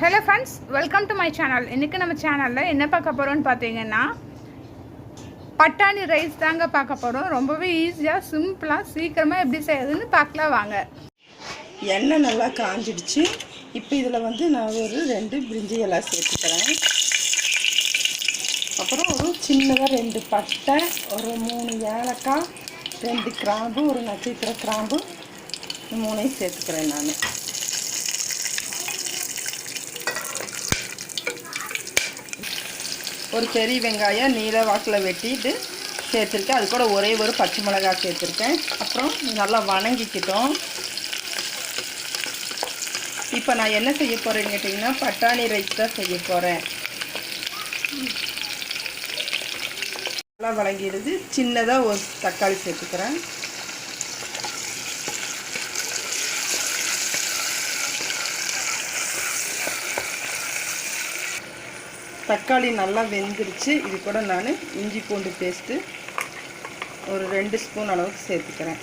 Hello friends, welcome to my channel. இன்னைக்கு நம்ம சேனல்ல என்ன பார்க்க போறோம்னு பாத்தீங்கன்னா பட்டாணி ரைஸ் தாங்க பார்க்க போறோம். ரொம்பவே ஈஸியா சிம்பிளா சீக்கிரமா எப்படி செய்யறதுன்னு பார்க்கலாம் வாங்க. எண்ணெய் நல்லா காஞ்சிடுச்சு. இப்போ இதுல வந்து நான் ஒரு 2 பிரிஞ்சி இலை சேர்த்துக்கிறேன். அப்புறம் ஒரு சின்னதா 2 பட்டை, ஒரு 3 ஏலக்காய், 2 கிராம்பு, ஒரு நட்சத்திர கிராம்பு, 3ஐயும் சேர்த்துக்கிறேன் நான். ஒரு பெரிய வெங்காயம் நீல வாக்கில் வெட்டிட்டு சேர்த்துருக்கேன். அது கூட ஒரே ஒரு பச்சை மிளகாய் சேர்த்துருக்கேன். அப்புறம் நல்லா வணங்கிக்கிட்டோம். இப்போ நான் என்ன செய்ய போகிறேன்னு கேட்டிங்கன்னா பட்டாணி ரைஸ் தான் செய்ய போகிறேன். நல்லா வணங்கிடுது. சின்னதாக ஒரு தக்காளி சேர்த்துக்கிறேன். தக்காளி நல்லா வெந்துருச்சு. இது கூட நான் இஞ்சி பூண்டு பேஸ்ட்டு ஒரு 2 ஸ்பூன் அளவுக்கு சேர்த்துக்கிறேன்.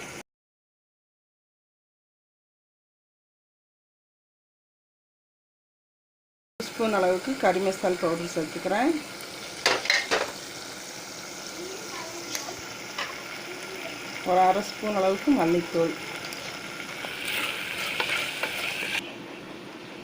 ஸ்பூன் அளவுக்கு கறி மசாலா பவுடர் சேர்த்துக்கிறேன். ஒரு 1/2 ஸ்பூன் அளவுக்கு மல்லித்தூள்.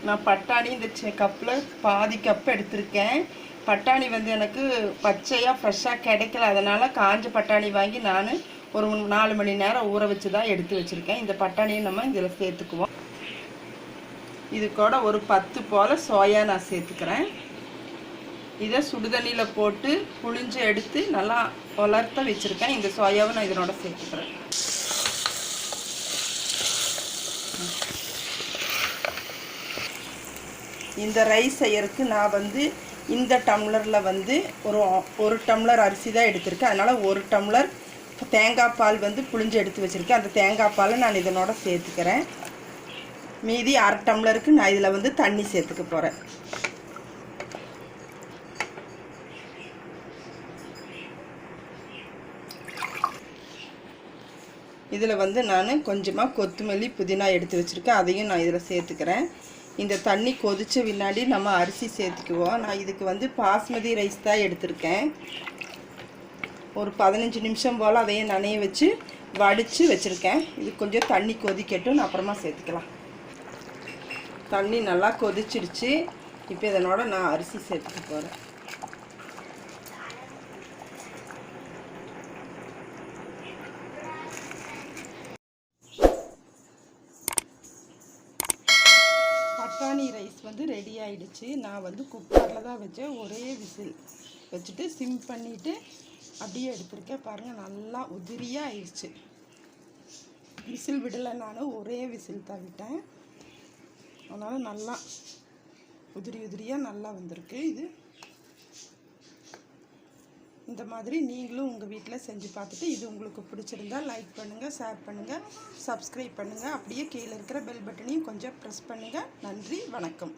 நான் பட்டாணி இந்த கப்பில் பாதி கப் எடுத்திருக்கேன். பட்டாணி வந்து எனக்கு பச்சையாக ஃப்ரெஷ்ஷாக கிடைக்கல. அதனால் காஞ்ச பட்டாணி வாங்கி நான் ஒரு 4 மணி நேரம் ஊற வச்சு தான் எடுத்து வச்சுருக்கேன். இந்த பட்டாணியை நம்ம இதில் சேர்த்துக்குவோம். இது கூட ஒரு 10 போல் சோயா நான் சேர்த்துக்கிறேன். இதை சுடுதண்ணியில் போட்டு புழிஞ்சு எடுத்து நல்லா வளர்த்த வச்சுருக்கேன். இந்த சோயாவை நான் இதனோட சேர்த்துக்கிறேன். இந்த ரைஸ் செய்யறதுக்கு நான் வந்து இந்த டம்ளரில் வந்து ஒரு டம்ளர் அரிசி தான் எடுத்திருக்கேன். அதனால் 1 டம்ளர் தேங்காய் பால் வந்து புழிஞ்சு எடுத்து வச்சுருக்கேன். அந்த தேங்காய் பாலை நான் இதனோட சேர்த்துக்கிறேன். மீதி 1/2 டம்ளருக்கு நான் இதில் வந்து தண்ணி சேர்த்துக்க போகிறேன். இதில் வந்து நான் கொஞ்சமாக கொத்தமல்லி புதினா எடுத்து வச்சுருக்கேன். அதையும் நான் இதில் சேர்த்துக்கிறேன். இந்த தண்ணி கொதிச்ச பின்னாடி நம்ம அரிசி சேர்த்துக்குவோம். நான் இதுக்கு வந்து பாஸ்மதி ரைஸ் தான் எடுத்திருக்கேன். ஒரு 15 நிமிஷம் போல் அதையும் நனைய வச்சு வடித்து வச்சுருக்கேன். இது கொஞ்சம் தண்ணி கொதிக்கட்டும், நான் அப்புறமா சேர்த்துக்கலாம். தண்ணி நல்லா கொதிச்சிடுச்சு. இப்போ இதனோட நான் அரிசி சேர்த்துக்க போகிறேன். பட்டாணி ரைஸ் வந்து ரெடி ஆகிடுச்சு. நான் வந்து குக்கரில் தான் வச்சேன். ஒரே விசில் வச்சுட்டு சிம் பண்ணிவிட்டு அப்படியே எடுத்திருக்கேன். பாருங்கள், நல்லா உதிரியாக ஆயிடுச்சு. விசில் விடலை, நான் ஒரே விசில் தான் விட்டேன். அதனால் நல்லா உதிரியாக நல்லா வந்திருக்கு. இது இந்த மாதிரி நீங்களும் உங்கள் வீட்டில் செஞ்சு பார்த்துட்டு இது உங்களுக்கு பிடிச்சிருந்தா லைக் பண்ணுங்கள், ஷேர் பண்ணுங்கள், சப்ஸ்கிரைப் பண்ணுங்கள். அப்படியே கீழே இருக்கிற பெல் பட்டனையும் கொஞ்சம் ப்ரெஸ் பண்ணுங்கள். நன்றி, வணக்கம்.